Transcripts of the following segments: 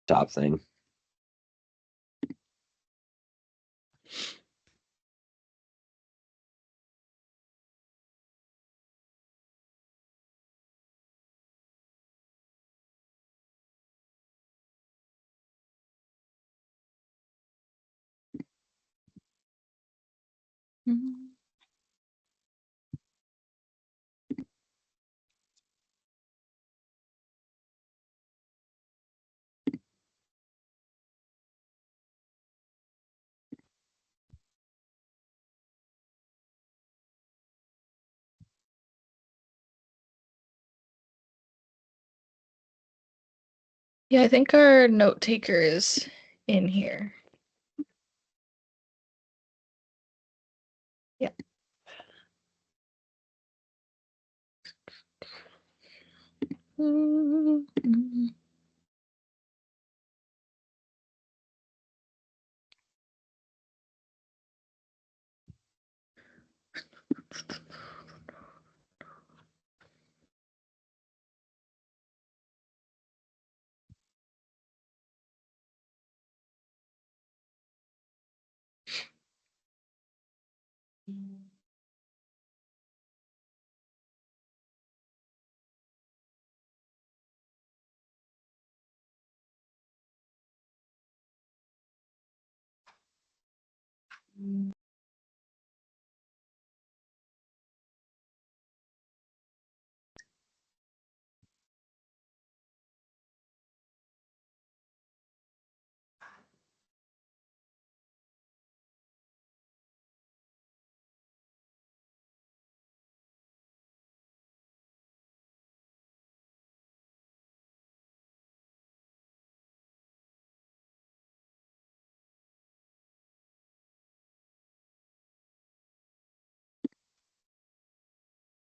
top thing. Mhm. Yeah, I think our note taker is in here. Yeah. Mhm.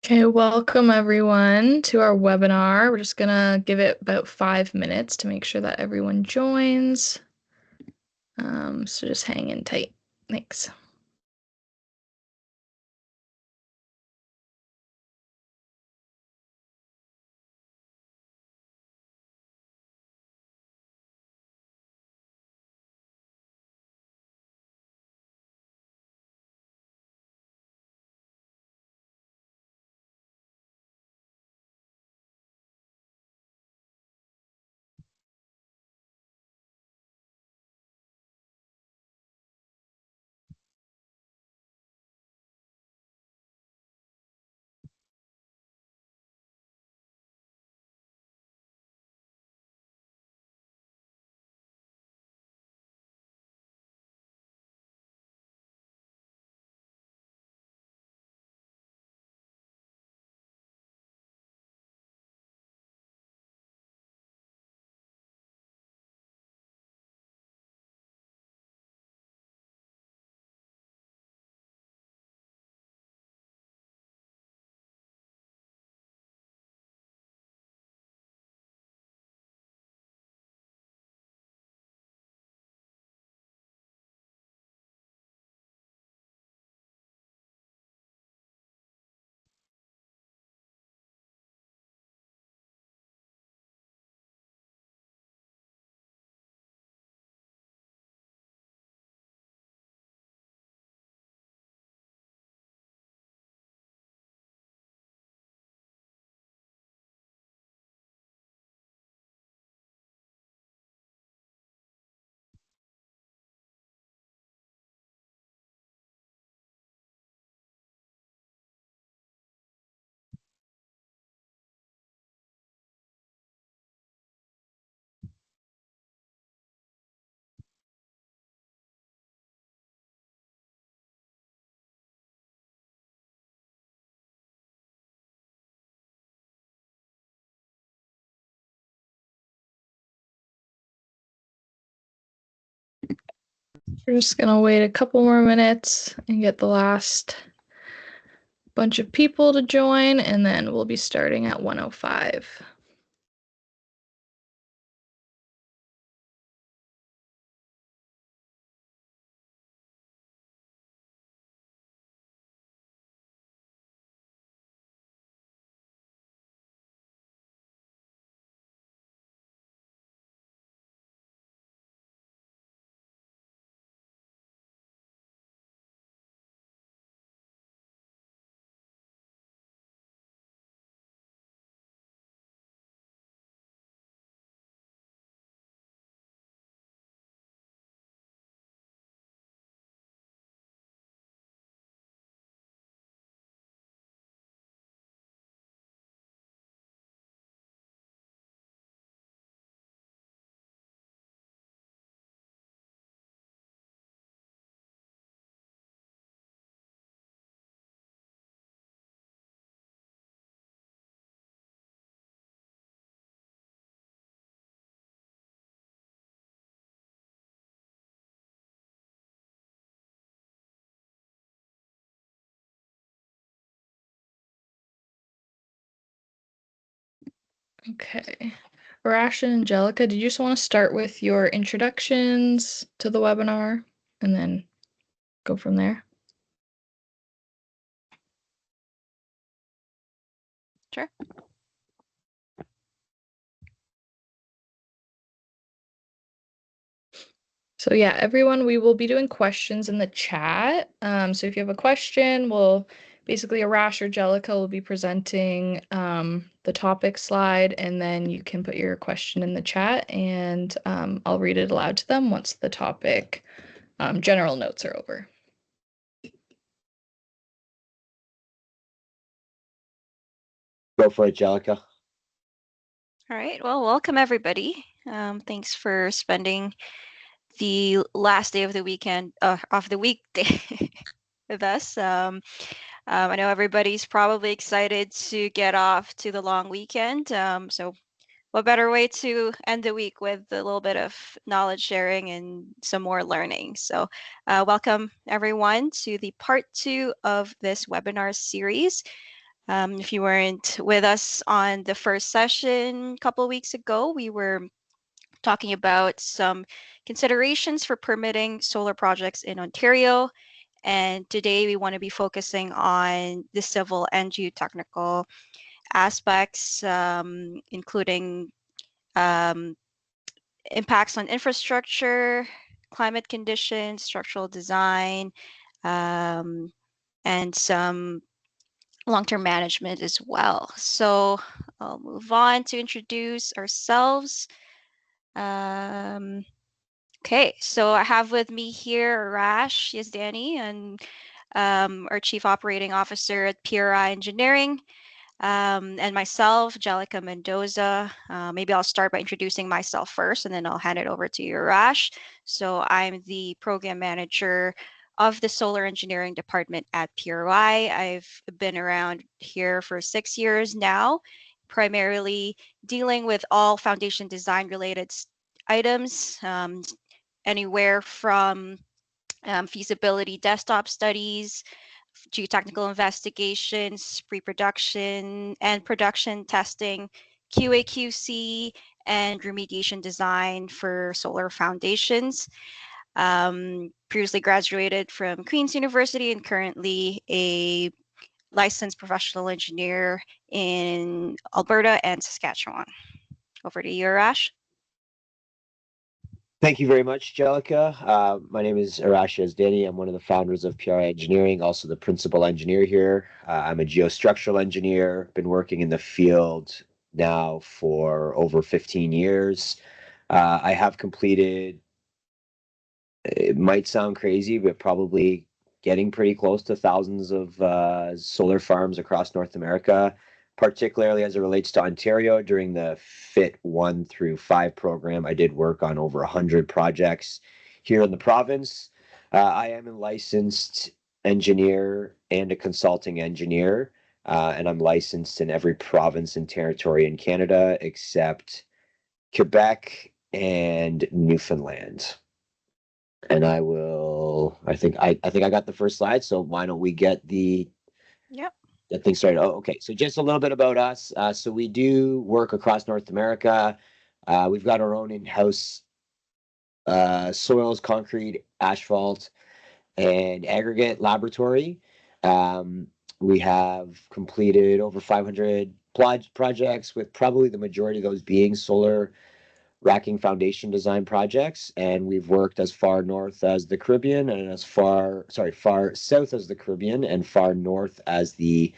Okay, welcome everyone to our webinar. We're just gonna give it about 5 minutes to make sure that everyone joins. So just hang in tight. Thanks. We're just gonna wait a couple more minutes and get the last bunch of people to join, and then we'll be starting at 1:05. Okay. Arash and Angelica, did you just want to start with your introductions to the webinar and then go from there? Sure. So yeah, everyone, we will be doing questions in the chat. So if you have a question, basically Arash or Jellica will be presenting the topic slide, and then you can put your question in the chat, and I'll read it aloud to them once the topic general notes are over. Go for it, Jellica. All right. Well, welcome everybody. Thanks for spending the last day of the weekend, of the weekday with us. I know everybody's probably excited to get off to the long weekend. So what better way to end the week with a little bit of knowledge sharing and some more learning. So welcome everyone to the part 2 of this webinar series. If you weren't with us on the first session a couple of weeks ago, we were talking about some considerations for permitting solar projects in Ontario. And today we want to be focusing on the civil and geotechnical aspects, including impacts on infrastructure, climate conditions, structural design, and some long-term management as well. So I'll move on to introduce ourselves. Okay, so I have with me here Arash Yazdani, and our Chief Operating Officer at PRI Engineering, and myself, Jellica Mendoza. Maybe I'll start by introducing myself first, and then I'll hand it over to you, Arash. So I'm the Program Manager of the Solar Engineering Department at PRI. I've been around here for 6 years now, primarily dealing with all foundation design related items, anywhere from feasibility desktop studies, geotechnical investigations, pre-production and production testing, QA/QC, and remediation design for solar foundations. Previously graduated from Queen's University and currently a licensed professional engineer in Alberta and Saskatchewan. Over to you, Arash. Thank you very much, Jellica. My name is Arash Yazdani. I'm one of the founders of PRI Engineering, also the principal engineer here. I'm a geostructural engineer, been working in the field now for over 15 years. I have completed, it might sound crazy, but probably getting pretty close to thousands of solar farms across North America, particularly as it relates to Ontario. During the FIT 1 through 5 program, I did work on over 100 projects here in the province. I am a licensed engineer and a consulting engineer, and I'm licensed in every province and territory in Canada except Quebec and Newfoundland. And I think I got the first slide, so why don't we get the thing started? Oh, okay. So just a little bit about us. So we do work across North America. We've got our own in-house soils, concrete, asphalt, and aggregate laboratory. We have completed over 500 projects, with probably the majority of those being solar racking foundation design projects, and we've worked as far north as the Caribbean and far south as the Caribbean and far north as the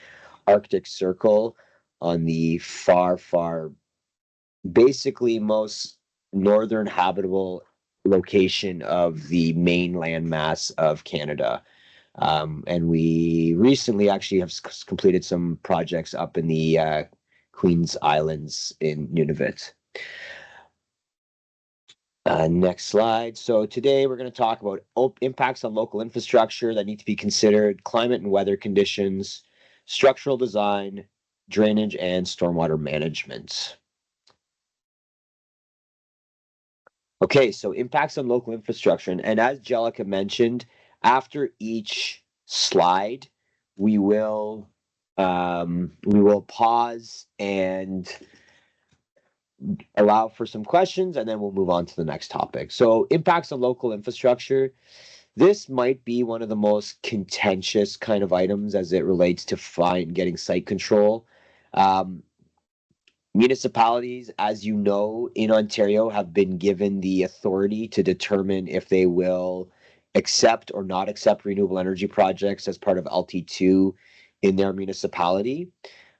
Arctic Circle, on the basically most northern habitable location of the mainland mass of Canada. And we recently actually have completed some projects up in the Queen's Islands in Nunavut. Next slide. So today we're going to talk about impacts on local infrastructure that need to be considered, climate and weather conditions, structural design, drainage, and stormwater management. Okay, so impacts on local infrastructure. And as Jellica mentioned, after each slide, we will pause and allow for some questions, and then we'll move on to the next topic. So impacts on local infrastructure. This might be one of the most contentious kind of items as it relates to getting site control. Municipalities, as you know, in Ontario have been given the authority to determine if they will accept or not accept renewable energy projects as part of LT2 in their municipality.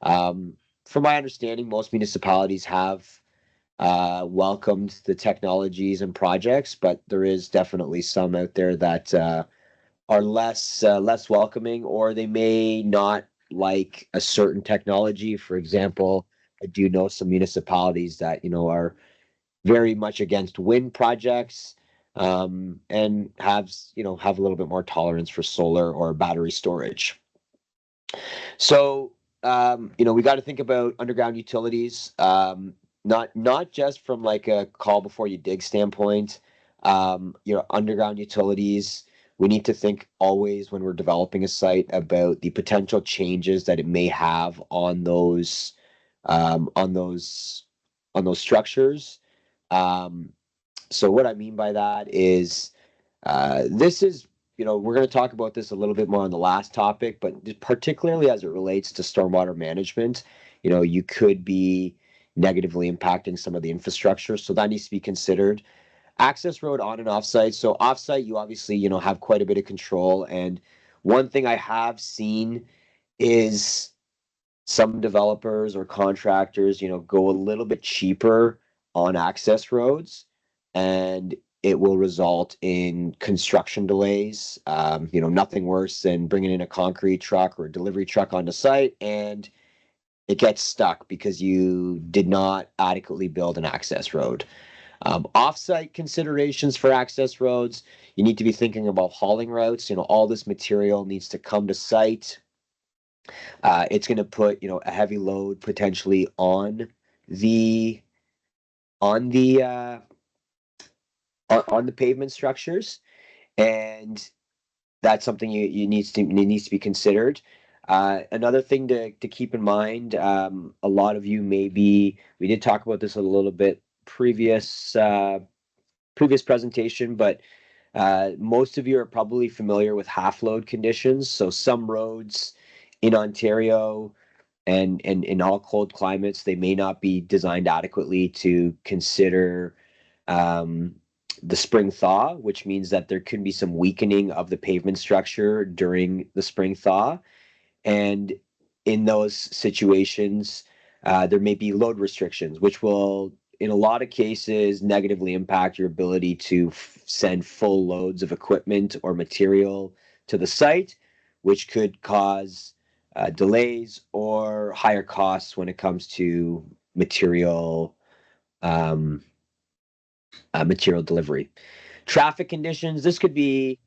From my understanding, most municipalities have welcomed the technologies and projects, but there is definitely some out there that are less welcoming, or they may not like a certain technology. For example, I do know some municipalities that are very much against wind projects, and have a little bit more tolerance for solar or battery storage. So we got to think about underground utilities, not just from like a call before you dig standpoint. Underground utilities, we need to think always when we're developing a site about the potential changes that it may have on those structures. So what I mean by that is this is we're going to talk about this a little bit more on the last topic, but particularly as it relates to stormwater management, you could be negatively impacting some of the infrastructure. So that needs to be considered. Access road on and off site. So off site, you obviously, have quite a bit of control. And one thing I have seen is some developers or contractors, go a little bit cheaper on access roads, and it will result in construction delays. Nothing worse than bringing in a concrete truck or a delivery truck onto site, and it gets stuck because you did not adequately build an access road. Off-site considerations for access roads, you need to be thinking about hauling routes. All this material needs to come to site. It's going to put a heavy load potentially the on the on the pavement structures, and that's something you needs to be considered. Another thing to keep in mind, a lot of you we did talk about this a little bit previous presentation, but most of you are probably familiar with half load conditions. So some roads in Ontario and in all cold climates, they may not be designed adequately to consider the spring thaw, which means that there could be some weakening of the pavement structure during the spring thaw. And in those situations, there may be load restrictions, which will, in a lot of cases, negatively impact your ability to send full loads of equipment or material to the site, which could cause delays or higher costs when it comes to material delivery. Traffic conditions, this could be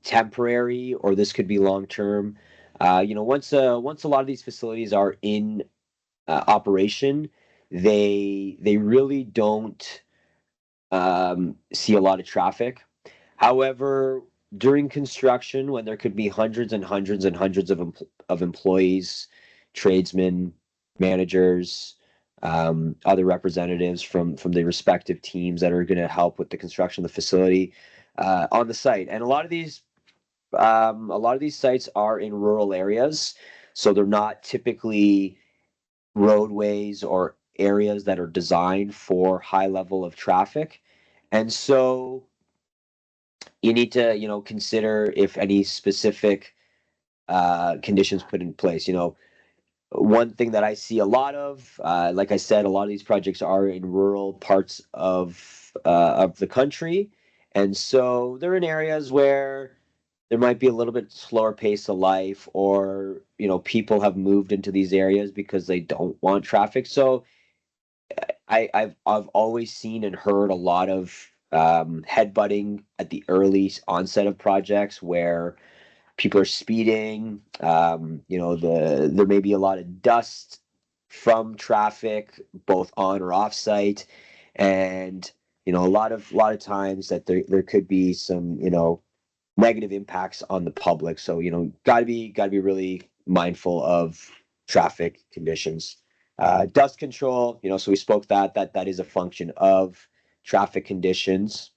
temporary, or this could be long term. Once a lot of these facilities are in operation, they really don't see a lot of traffic. However, during construction, when there could be hundreds and hundreds and hundreds of employees, tradesmen, managers, other representatives from the respective teams that are going to help with the construction of the facility on the site, and a lot of these sites are in rural areas, so they're not typically roadways or areas that are designed for high level of traffic, and so you need to consider if any specific conditions put in place. One thing that I see a lot of, like I said, a lot of these projects are in rural parts of the country, and so they're in areas where there might be a little bit slower pace of life, or people have moved into these areas because they don't want traffic. So I've always seen and heard a lot of headbutting at the early onset of projects where people are speeding. There may be a lot of dust from traffic, both on or off site, and a lot of times that there could be some negative impacts on the public. So gotta be really mindful of traffic conditions. Dust control, so we spoke that is a function of traffic conditions.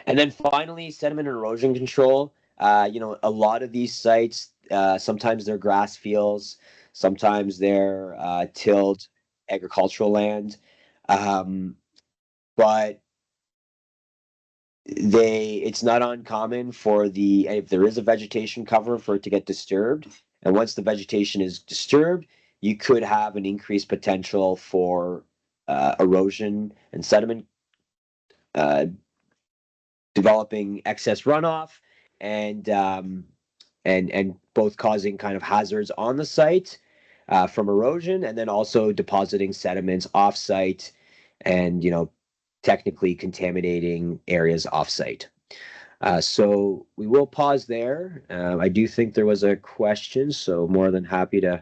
And then finally, sediment and erosion control. A lot of these sites, sometimes they're grass fields, sometimes they're tilled agricultural land, but it's not uncommon for if there is a vegetation cover, for it to get disturbed. And once the vegetation is disturbed, you could have an increased potential for erosion and sediment developing excess runoff, and both causing kind of hazards on the site from erosion, and then also depositing sediments off-site, and technically contaminating areas off-site. So we will pause there. I do think there was a question, so more than happy to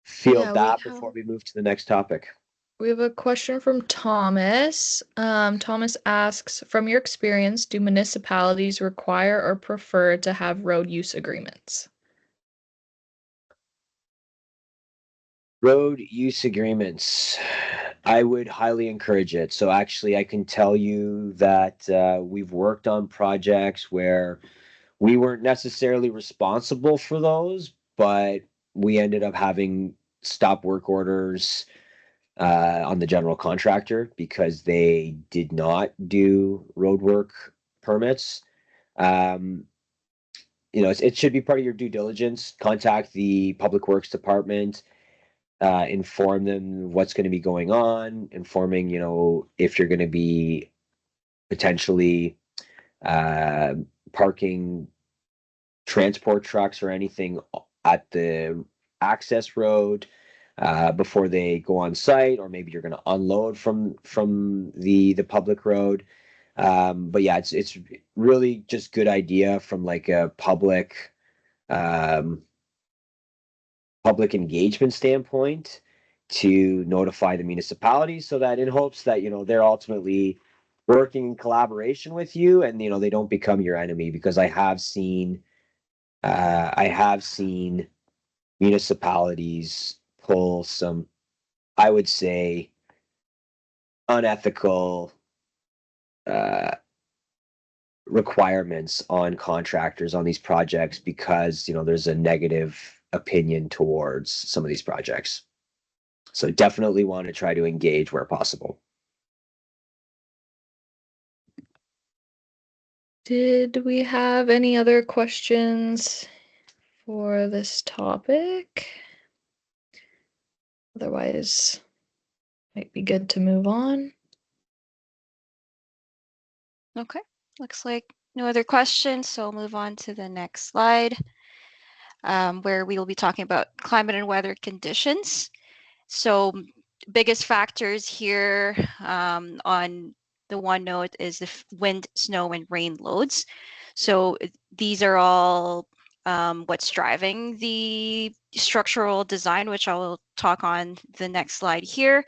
field that before we move to the next topic. We have a question from Thomas. Thomas asks, from your experience, do municipalities require or prefer to have road use agreements? Road use agreements. I would highly encourage it. So actually, I can tell you that we've worked on projects where we weren't necessarily responsible for those, but we ended up having stop work orders on the general contractor because they did not do road work permits. It should be part of your due diligence. Contact the Public Works Department, inform them what's going to be going on, informing, if you're going to be potentially parking transport trucks or anything at the access road before they go on site, or maybe you're going to unload from the public road. But yeah, it's really just good idea from like a public engagement standpoint to notify the municipalities, so that in hopes that they're ultimately working in collaboration with you, and they don't become your enemy. Because I have seen municipalities pull some, I would say, unethical requirements on contractors on these projects because there's a negative opinion towards some of these projects. So definitely want to try to engage where possible. Did we have any other questions for this topic? Otherwise, might be good to move on. Okay, looks like no other questions, so we'll move on to the next slide, where we will be talking about climate and weather conditions. So biggest factors here on the one note is the wind, snow, and rain loads. So these are all what's driving the structural design, which I will talk on the next slide here.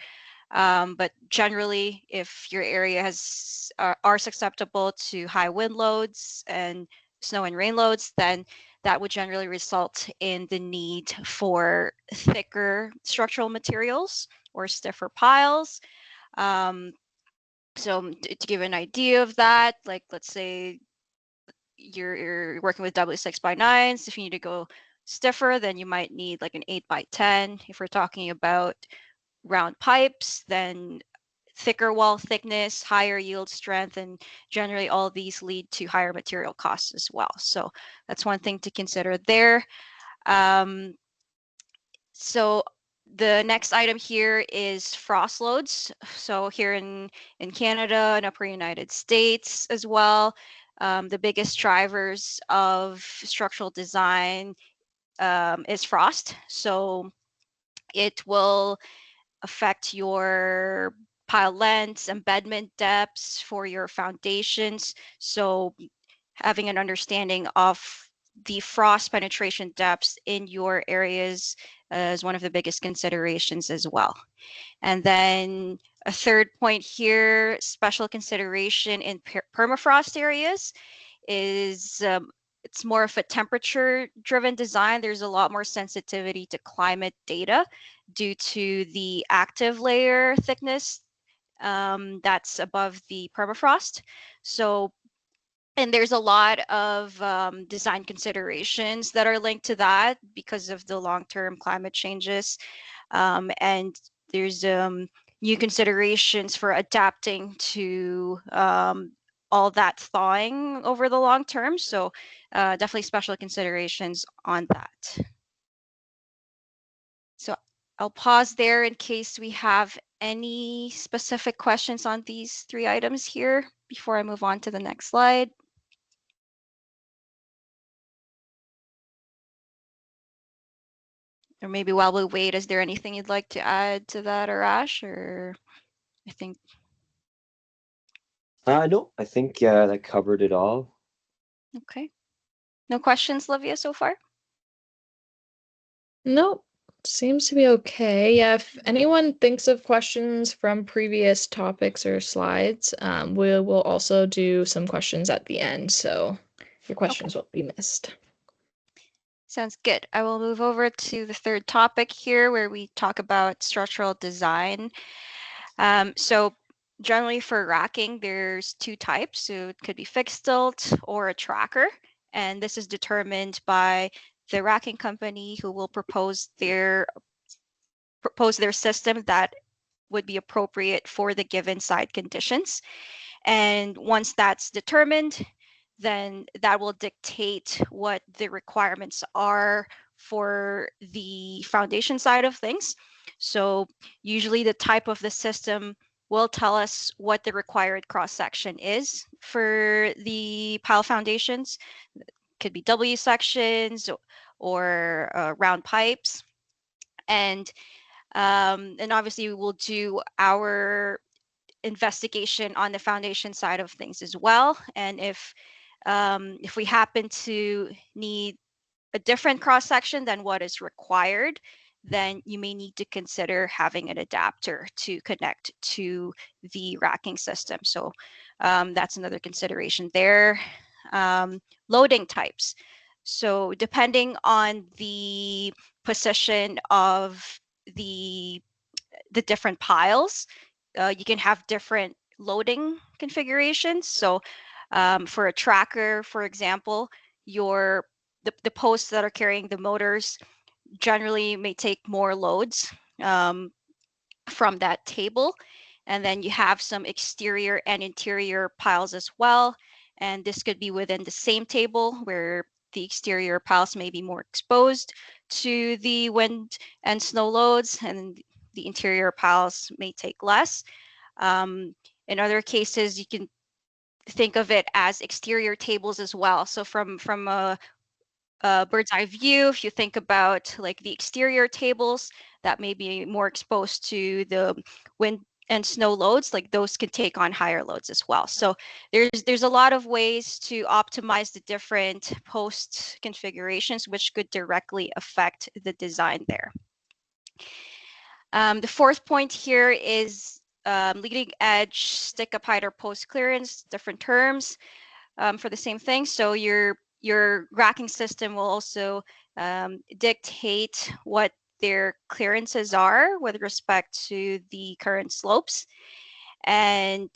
But generally, if your area are susceptible to high wind loads and snow and rain loads, then that would generally result in the need for thicker structural materials or stiffer piles. So to give an idea of that, like let's say you're working with W6x9s, if you need to go stiffer, then you might need like an 8x10. If we're talking about round pipes, then thicker wall thickness, higher yield strength, and generally all of these lead to higher material costs as well. So that's one thing to consider there. So the next item here is frost loads. So here in Canada and upper United States as well, the biggest drivers of structural design is frost. So it will affect your pile lengths, embedment depths for your foundations. So having an understanding of the frost penetration depths in your areas is one of the biggest considerations as well. And then a third point here, special consideration in permafrost areas is it's more of a temperature driven design. There's a lot more sensitivity to climate data. due to the active layer thickness that's above the permafrost. So, and there's a lot of design considerations that are linked to that because of the long-term climate changes. And there's new considerations for adapting to all that thawing over the long term. So definitely special considerations on that. So I'll pause there in case we have any specific questions on these 3 items here before I move on to the next slide. Or maybe while we wait, is there anything you'd like to add to that, Arash? Or I think. No, I think that covered it all. Okay. No questions, Livia, so far? Nope. Seems to be okay. Yeah, if anyone thinks of questions from previous topics or slides, we will also do some questions at the end, so your questions won't be missed. Sounds good. I will move over to the third topic here where we talk about structural design. So generally for racking, there's 2 types. So it could be fixed tilt or a tracker. And this is determined by the racking company who will propose their system that would be appropriate for the given site conditions. And once that's determined, then that will dictate what the requirements are for the foundation side of things. So usually the type of the system will tell us what the required cross-section is for the pile foundations. It could be W sections or round pipes. And obviously we will do our investigation on the foundation side of things as well. And if we happen to need a different cross section than what is required, then you may need to consider having an adapter to connect to the racking system. So that's another consideration there. Loading types. So depending on the position of the different piles, you can have different loading configurations. So for a tracker, for example, the posts that are carrying the motors generally may take more loads from that table. And then you have some exterior and interior piles as well. And this could be within the same table where the exterior piles may be more exposed to the wind and snow loads, and the interior piles may take less. In other cases, you can think of it as exterior tables as well. So from a bird's eye view, if you think about like the exterior tables that may be more exposed to the wind and snow loads, like those can take on higher loads as well. So there's a lot of ways to optimize the different post configurations, which could directly affect the design there. The fourth point here is leading edge stick-up height or post clearance, different terms for the same thing. So your racking system will also dictate what their clearances are with respect to the current slopes. And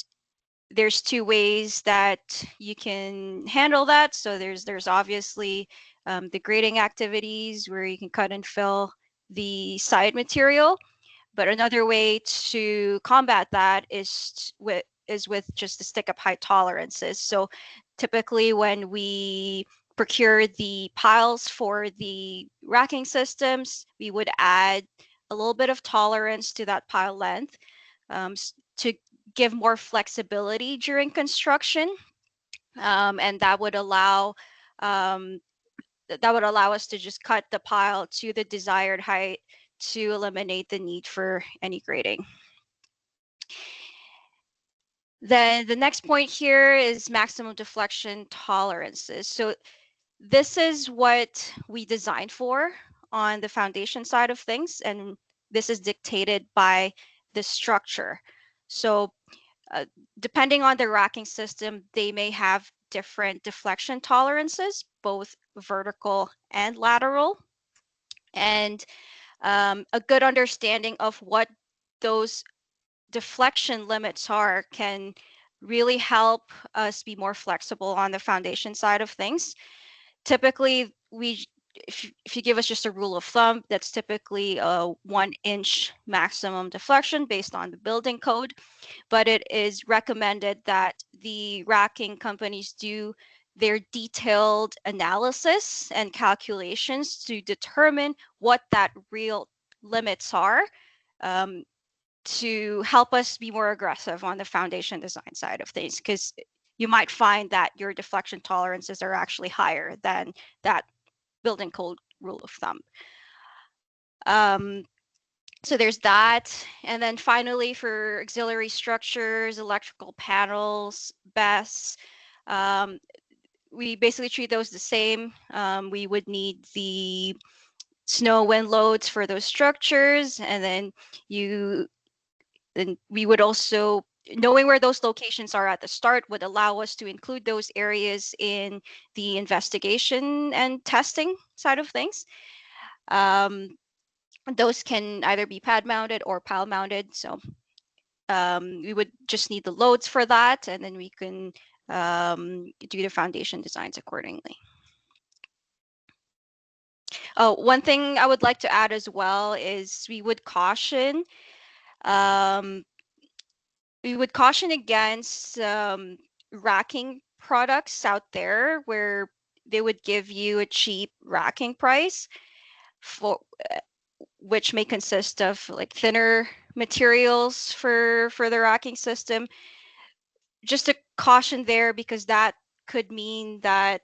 there's 2 ways that you can handle that. So there's obviously the grading activities where you can cut and fill the side material. But another way to combat that is with just the stick-up height tolerances. So typically when we procure the piles for the racking systems, we would add a little bit of tolerance to that pile length to give more flexibility during construction. And that would allow us to just cut the pile to the desired height to eliminate the need for any grading. Then the next point here is maximum deflection tolerances. So this is what we designed for on the foundation side of things, and this is dictated by the structure. So depending on the racking system, they may have different deflection tolerances, both vertical and lateral. And a good understanding of what those deflection limits are can really help us be more flexible on the foundation side of things. Typically, if you give us just a rule of thumb, that's typically a 1-inch maximum deflection based on the building code. But it is recommended that the racking companies do their detailed analysis and calculations to determine what that real limits are, to help us be more aggressive on the foundation design side of things, because you might find that your deflection tolerances are actually higher than that building code rule of thumb. So there's that. And then finally, for auxiliary structures, electrical panels, BESS, we basically treat those the same. We would need the snow wind loads for those structures, and then we would also, knowing where those locations are at the start would allow us to include those areas in the investigation and testing side of things. Those can either be pad mounted or pile mounted. So we would just need the loads for that, and then we can do the foundation designs accordingly. Oh, one thing I would like to add as well is we would caution against racking products out there where they would give you a cheap racking price for which may consist of like thinner materials for the racking system. Just a caution there, because that could mean that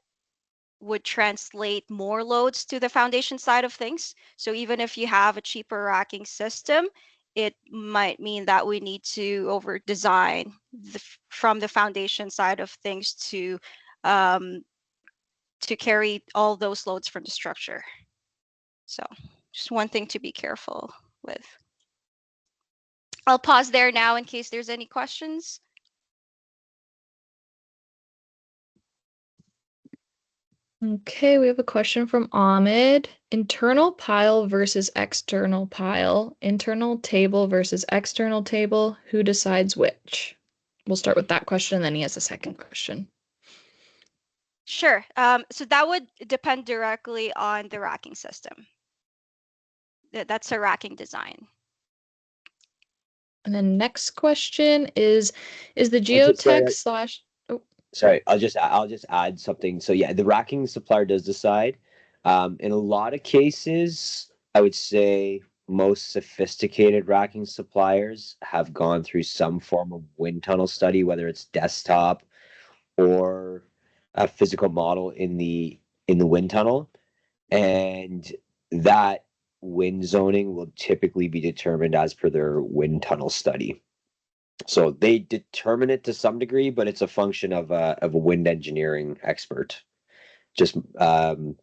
would translate more loads to the foundation side of things. So even if you have a cheaper racking system, it might mean that we need to over design from the foundation side of things to carry all those loads from the structure. So just one thing to be careful with. I'll pause there now in case there's any questions. Okay, we have a question from Ahmed. Internal pile versus external pile. Internal table versus external table. Who decides which? We'll start with that question, and then he has a second question. Sure. So that would depend directly on the racking system. That's a racking design. And then next question is the geotech slash... Oh. Sorry, I'll just add something. So yeah, the racking supplier does decide. In a lot of cases, I would say most sophisticated racking suppliers have gone through some form of wind tunnel study, whether it's desktop or a physical model in the wind tunnel, and that wind zoning will typically be determined as per their wind tunnel study. So they determine it to some degree, but it's a function of a wind engineering expert. Just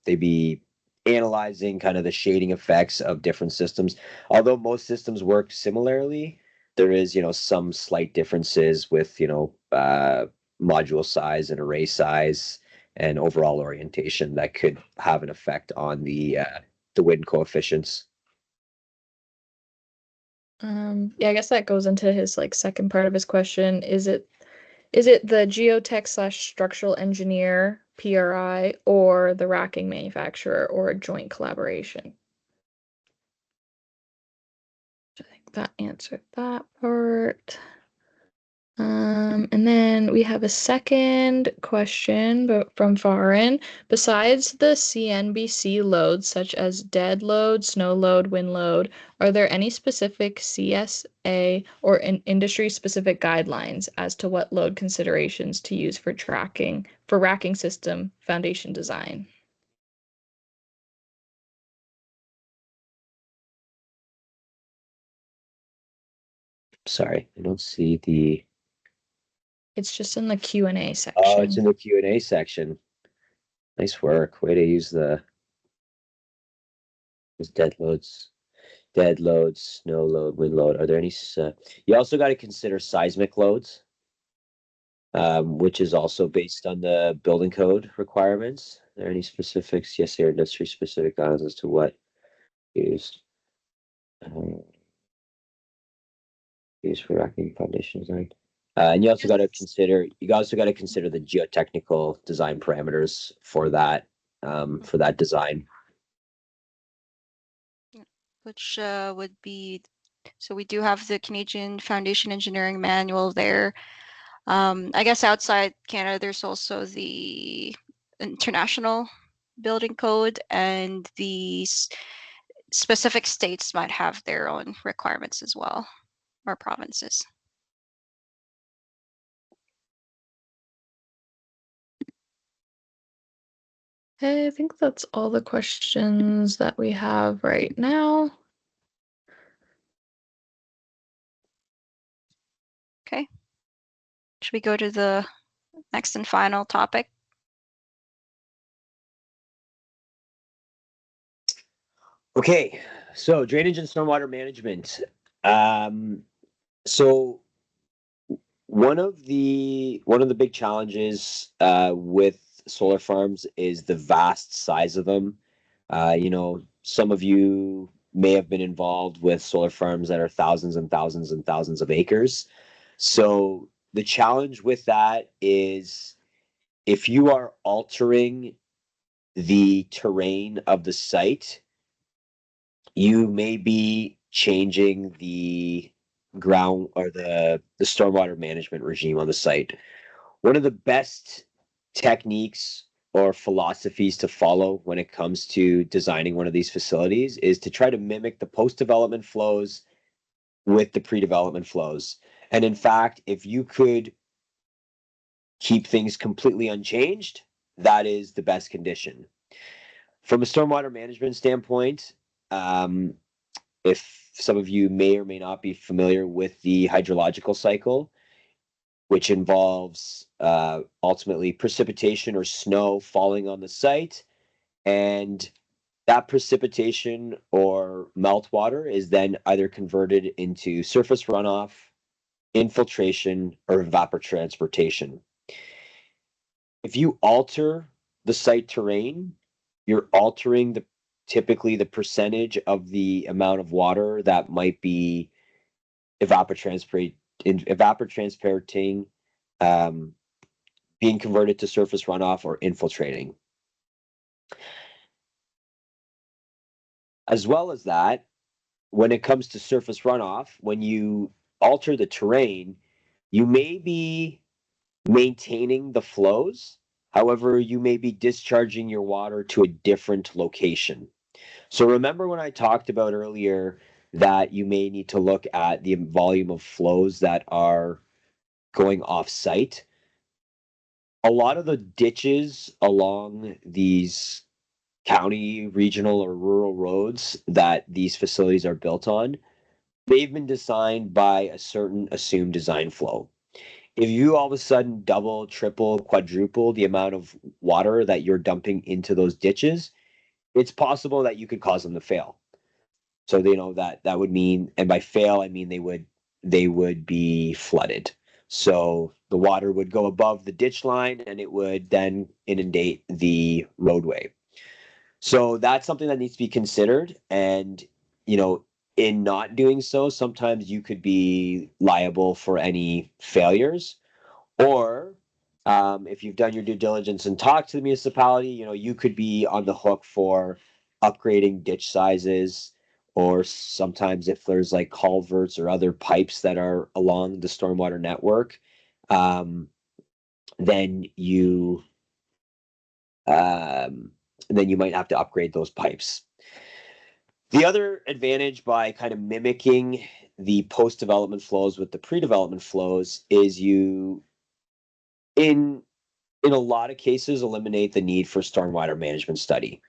they be analyzing kind of the shading effects of different systems. Although most systems work similarly, there is some slight differences with module size and array size and overall orientation that could have an effect on the wind coefficients. Yeah, I guess that goes into his second part of his question. Is it the geotech slash structural engineer, PRI, or the racking manufacturer, or a joint collaboration? I think that answered that part. And then we have a second question from Farin. Besides the CNBC loads, such as dead load, snow load, wind load, are there any specific CSA or industry-specific guidelines as to what load considerations to use for racking system foundation design? Sorry, I don't see the... It's just in the Q&A section. Oh, it's in the Q&A section. Nice work. Way to use those dead loads, snow load, wind load. Are there any? You also got to consider seismic loads, which is also based on the building code requirements. Are there any specifics? Yes, there are industry specific guidelines as to what used. Used for racking foundation design. And you also got to consider the geotechnical design parameters for that design. Which would be, so we do have the Canadian Foundation Engineering Manual there. I guess outside Canada, there's also the International Building Code, and the specific states might have their own requirements as well, or provinces. Okay, I think that's all the questions that we have right now. Okay. Should we go to the next and final topic? Okay, so drainage and stormwater management. So one of the big challenges with solar farms is the vast size of them. Some of you may have been involved with solar farms that are thousands and thousands and thousands of acres. So the challenge with that is if you are altering the terrain of the site, you may be changing the ground or the stormwater management regime on the site. One of the best techniques or philosophies to follow when it comes to designing one of these facilities is to try to mimic the post-development flows with the pre-development flows. And in fact, if you could keep things completely unchanged, that is the best condition. From a stormwater management standpoint, if some of you may or may not be familiar with the hydrological cycle, which involves ultimately precipitation or snow falling on the site, and that precipitation or meltwater is then either converted into surface runoff, infiltration, or evapotranspiration. If you alter the site terrain, you're altering typically the percentage of the amount of water that might be evapotranspirating, being converted to surface runoff or infiltrating. As well as that, when it comes to surface runoff, when you alter the terrain, you may be maintaining the flows. However, you may be discharging your water to a different location. So remember when I talked about earlier that you may need to look at the volume of flows that are going off site. A lot of the ditches along these county, regional, or rural roads that these facilities are built on, they've been designed by a certain assumed design flow. If you all of a sudden double, triple, quadruple the amount of water that you're dumping into those ditches, it's possible that you could cause them to fail. So that would mean, and by fail I mean they would be flooded. So the water would go above the ditch line and it would then inundate the roadway. So that's something that needs to be considered. And, in not doing so, sometimes you could be liable for any failures. Or if you've done your due diligence and talked to the municipality, you could be on the hook for upgrading ditch sizes, or sometimes if there's like culverts or other pipes that are along the stormwater network, then you might have to upgrade those pipes. The other advantage by kind of mimicking the post-development flows with the pre-development flows is you, in a lot of cases, eliminate the need for stormwater management study.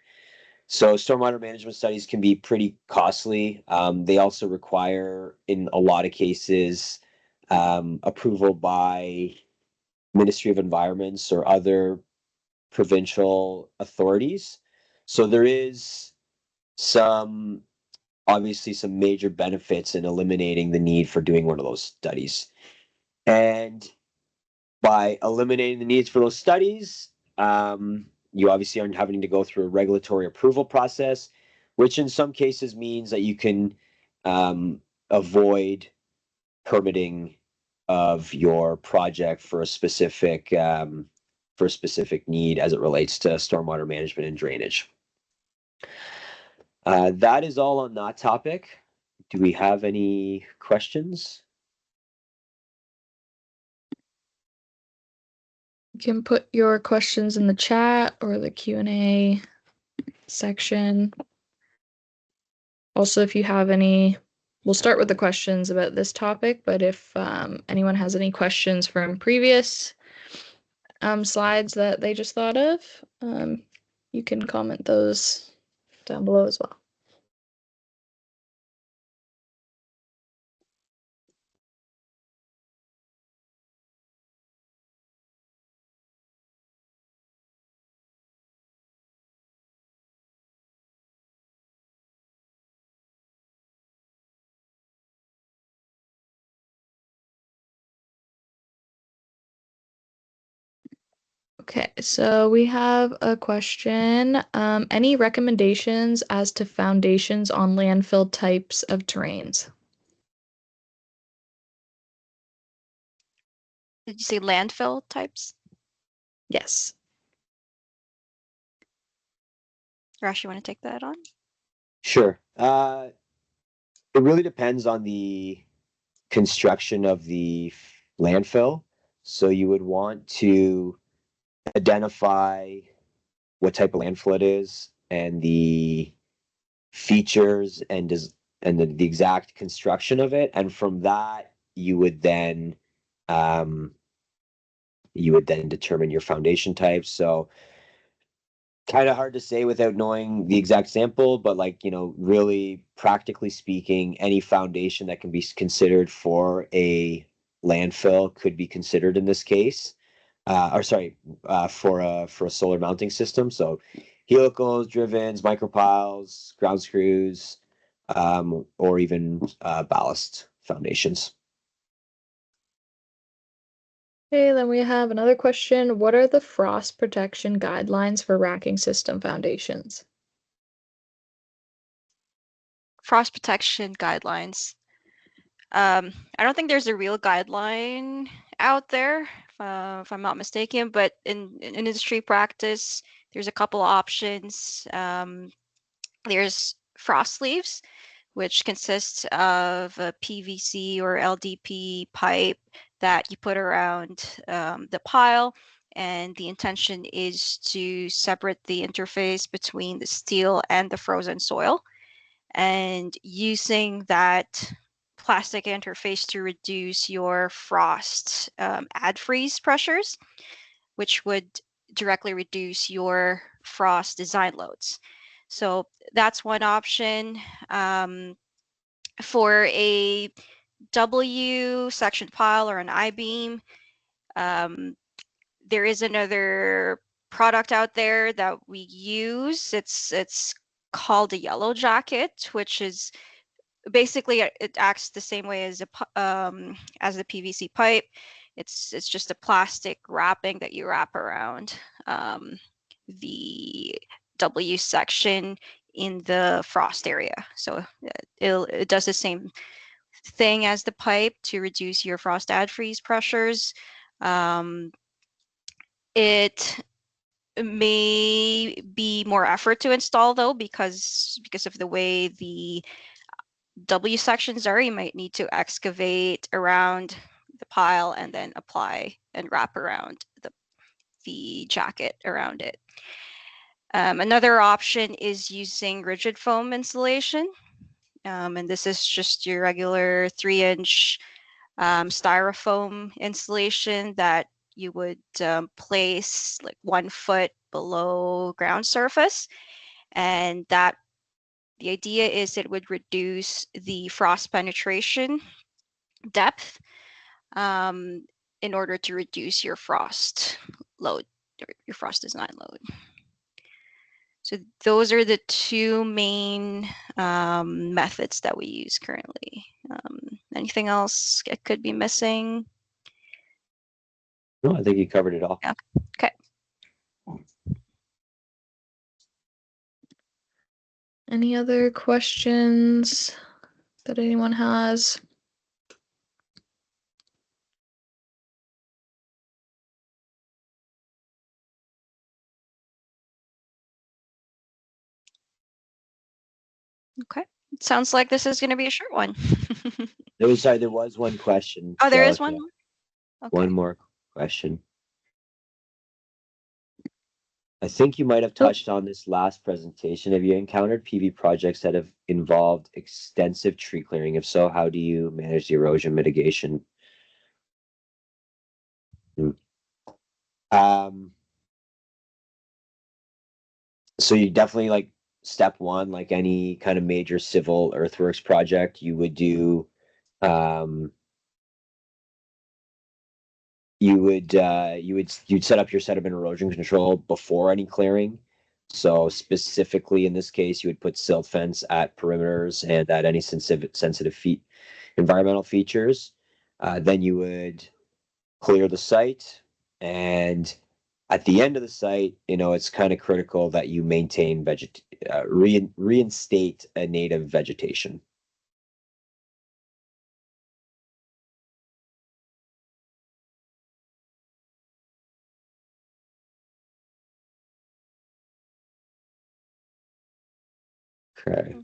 So stormwater management studies can be pretty costly. They also require, in a lot of cases, approval by Ministry of Environments or other provincial authorities. So there is obviously some major benefits in eliminating the need for doing one of those studies. And by eliminating the needs for those studies, you obviously aren't having to go through a regulatory approval process, which in some cases means that you can avoid permitting of your project for a specific need as it relates to stormwater management and drainage. That is all on that topic. Do we have any questions? You can put your questions in the chat or the Q&A section. Also, if you have any, we'll start with the questions about this topic, but if anyone has any questions from previous slides that they just thought of, you can comment those down below as well. Okay, so we have a question. Any recommendations as to foundations on landfill types of terrains? Did you say landfill types? Yes. Rash, you want to take that on? Sure. It really depends on the construction of the landfill. So you would want to identify what type of landfill it is and the features and the exact construction of it. And from that, you would then determine your foundation type. So kind of hard to say without knowing the exact sample, but really practically speaking, any foundation that can be considered for a landfill could be considered in this case. For a solar mounting system. So helicals, drivens, micropiles, ground screws, or even ballast foundations. Okay, then we have another question. What are the frost protection guidelines for racking system foundations? Frost protection guidelines. I don't think there's a real guideline out there, if I'm not mistaken, but in industry practice, there's a couple options. There's frost sleeves, which consists of a PVC or LDP pipe that you put around the pile. And the intention is to separate the interface between the steel and the frozen soil. And using that plastic interface to reduce your frost add freeze pressures, which would directly reduce your frost design loads. So that's one option. For a W section pile or an I-beam, there is another product out there that we use. It's called a yellow jacket, which is basically it acts the same way as the PVC pipe. It's just a plastic wrapping that you wrap around the W section in the frost area. So it does the same thing as the pipe to reduce your frost add freeze pressures. It may be more effort to install though because of the way the W sections are. You might need to excavate around the pile and then apply and wrap around the jacket around it. Another option is using rigid foam insulation. And this is just your regular 3-inch styrofoam insulation that you would place like 1 foot below ground surface. And that the idea is it would reduce the frost penetration depth in order to reduce your frost load, your frost design load. So those are the two main methods that we use currently. Anything else I could be missing? No, I think you covered it all. Yeah. Okay. Any other questions? that anyone has. Okay. It sounds like this is going to be a short one. There was one question. Oh, there is Angelica. one more? Okay. One more question. I think you might have touched on this last presentation. Have you encountered PV projects that have involved extensive tree clearing? If so, how do you manage the erosion mitigation? So you definitely like step one, like any kind of major civil earthworks project, you would do you'd set up your sediment erosion control before any clearing. So specifically in this case, you would put silt fence at perimeters and at any sensitive environmental features. Then you would clear the site, and at the end of the site, it's kind of critical that you maintain reinstate a native vegetation. Okay.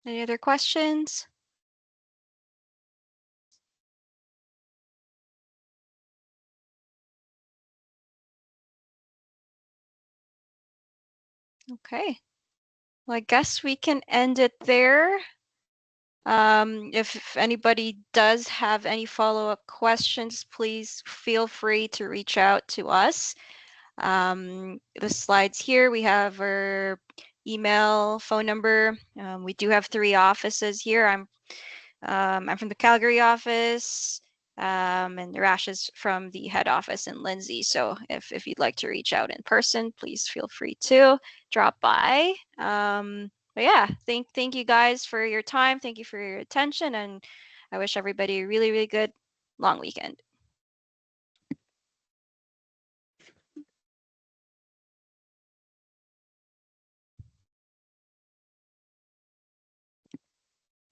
Any other questions? Okay. Well, I guess we can end it there. If anybody does have any follow-up questions, please feel free to reach out to us. The slides here, we have our email, phone number. We do have 3 offices here. I'm from the Calgary office, and Rash is from the head office in Lindsay. So if you'd like to reach out in person, please feel free to drop by. But yeah, thank you guys for your time. Thank you for your attention, and I wish everybody a really, really good long weekend.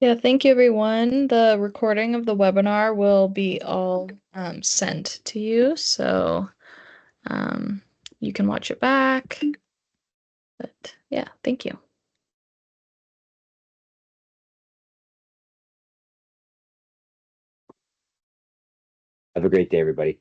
Yeah, thank you, everyone. The recording of the webinar will be all sent to you, so you can watch it back. But yeah, thank you. Have a great day, everybody.